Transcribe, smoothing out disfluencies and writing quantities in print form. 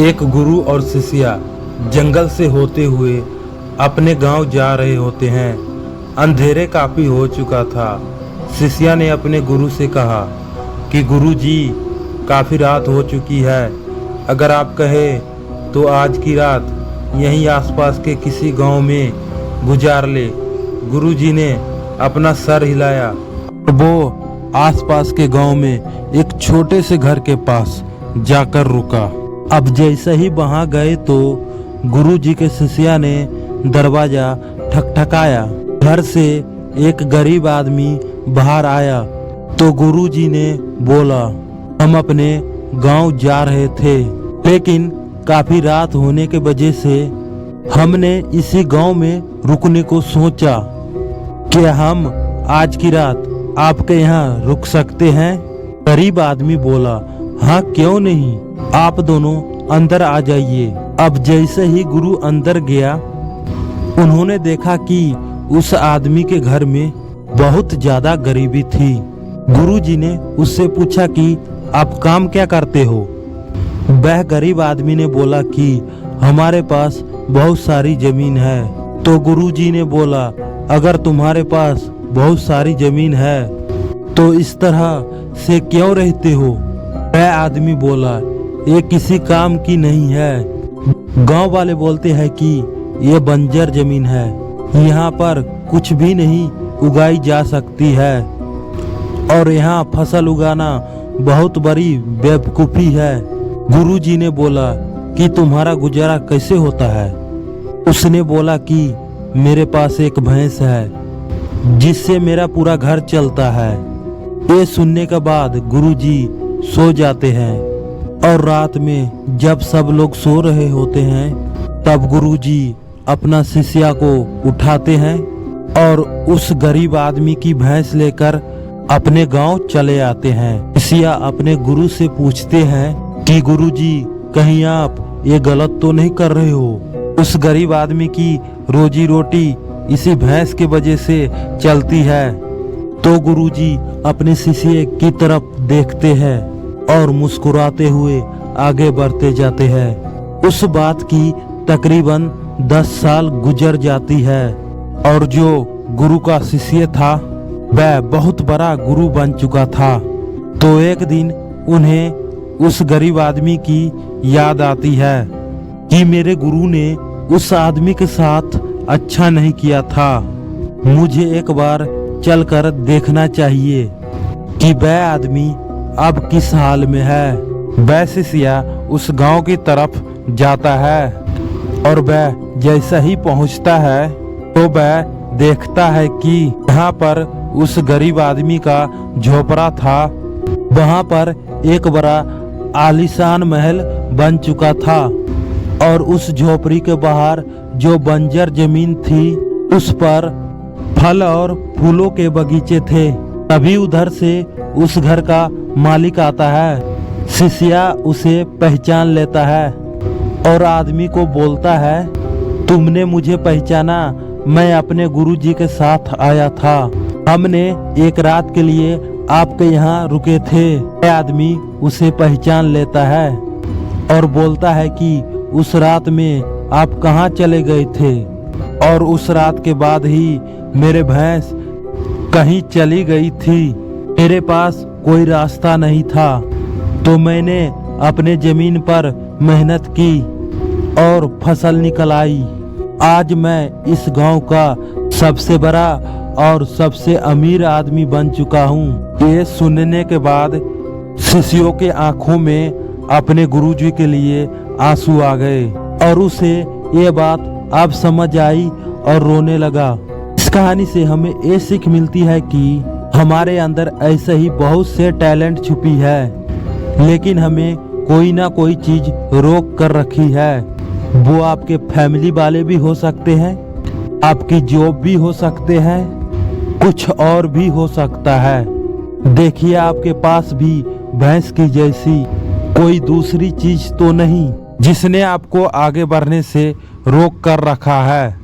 एक गुरु और शिष्या जंगल से होते हुए अपने गांव जा रहे होते हैं। अंधेरे काफी हो चुका था। शिष्या ने अपने गुरु से कहा कि गुरु जी, काफी रात हो चुकी है, अगर आप कहें तो आज की रात यहीं आसपास के किसी गांव में गुजार ले। गुरु जी ने अपना सर हिलाया। वो आसपास के गांव में एक छोटे से घर के पास जाकर रुका। अब जैसे ही वहां गए तो गुरु जी के शिष्या ने दरवाजा ठकठकाया। घर से एक गरीब आदमी बाहर आया तो गुरु जी ने बोला, हम अपने गांव जा रहे थे, लेकिन काफी रात होने के वजह से हमने इसी गांव में रुकने को सोचा। क्या हम आज की रात आपके यहाँ रुक सकते हैं? गरीब आदमी बोला, हाँ क्यों नहीं, आप दोनों अंदर आ जाइए। अब जैसे ही गुरु अंदर गया, उन्होंने देखा कि उस आदमी के घर में बहुत ज्यादा गरीबी थी। गुरु जी ने उससे पूछा कि आप काम क्या करते हो? वह गरीब आदमी ने बोला कि हमारे पास बहुत सारी जमीन है। तो गुरु जी ने बोला, अगर तुम्हारे पास बहुत सारी जमीन है तो इस तरह से क्यों रहते हो? वह आदमी बोला, ये किसी काम की नहीं है। गांव वाले बोलते हैं कि ये बंजर जमीन है, यहाँ पर कुछ भी नहीं उगाई जा सकती है और यहाँ फसल उगाना बहुत बड़ी बेवकूफ़ी है। गुरु जी ने बोला कि तुम्हारा गुजारा कैसे होता है? उसने बोला कि मेरे पास एक भैंस है जिससे मेरा पूरा घर चलता है। ये सुनने के बाद गुरु जी सो जाते हैं और रात में जब सब लोग सो रहे होते हैं तब गुरु जी अपना शिष्या को उठाते हैं और उस गरीब आदमी की भैंस लेकर अपने गांव चले आते हैं। शिष्या अपने गुरु से पूछते हैं कि गुरु जी, कहीं आप ये गलत तो नहीं कर रहे हो? उस गरीब आदमी की रोजी रोटी इसी भैंस की वजह से चलती है। तो गुरु जी अपने शिष्य की तरफ देखते हैं और मुस्कुराते हुए आगे बढ़ते जाते हैं। उस बात की तकरीबन 10 साल गुजर जाती है और जो गुरु का शिष्य था वह बहुत बड़ा गुरु बन चुका था। तो एक दिन उन्हें उस गरीब आदमी की याद आती है कि मेरे गुरु ने उस आदमी के साथ अच्छा नहीं किया था। मुझे एक बार चलकर देखना चाहिए कि वह आदमी अब किस हाल में है। वह शिष्या उस गांव की तरफ जाता है और वह जैसा ही पहुंचता है तो वह देखता है कि यहाँ पर उस गरीब आदमी का झोपड़ा था। वहाँ पर एक बड़ा आलीशान महल बन चुका था और उस झोपड़ी के बाहर जो बंजर जमीन थी उस पर फल और फूलों के बगीचे थे। तभी उधर से उस घर का मालिक आता है। शिष्या उसे पहचान लेता है और आदमी को बोलता है, तुमने मुझे पहचाना? मैं अपने गुरु जी के साथ आया था। हमने एक रात के लिए आपके यहाँ रुके थे। आदमी उसे पहचान लेता है और बोलता है कि उस रात में आप कहाँ चले गए थे? और उस रात के बाद ही मेरे भैंस कहीं चली गई थी। मेरे पास कोई रास्ता नहीं था तो मैंने अपने जमीन पर मेहनत की और फसल निकल आई। आज मैं इस गांव का सबसे बड़ा और सबसे अमीर आदमी बन चुका हूँ। ये सुनने के बाद शिष्यों के आंखों में अपने गुरुजी के लिए आंसू आ गए और उसे ये बात अब समझ आई और रोने लगा। इस कहानी से हमें ये सीख मिलती है कि हमारे अंदर ऐसे ही बहुत से टैलेंट छुपी है, लेकिन हमें कोई ना कोई चीज रोक कर रखी है। वो आपके फैमिली वाले भी हो सकते हैं, आपकी जॉब भी हो सकते हैं, कुछ और भी हो सकता है। देखिए, आपके पास भी भैंस की जैसी कोई दूसरी चीज तो नहीं जिसने आपको आगे बढ़ने से रोक कर रखा है।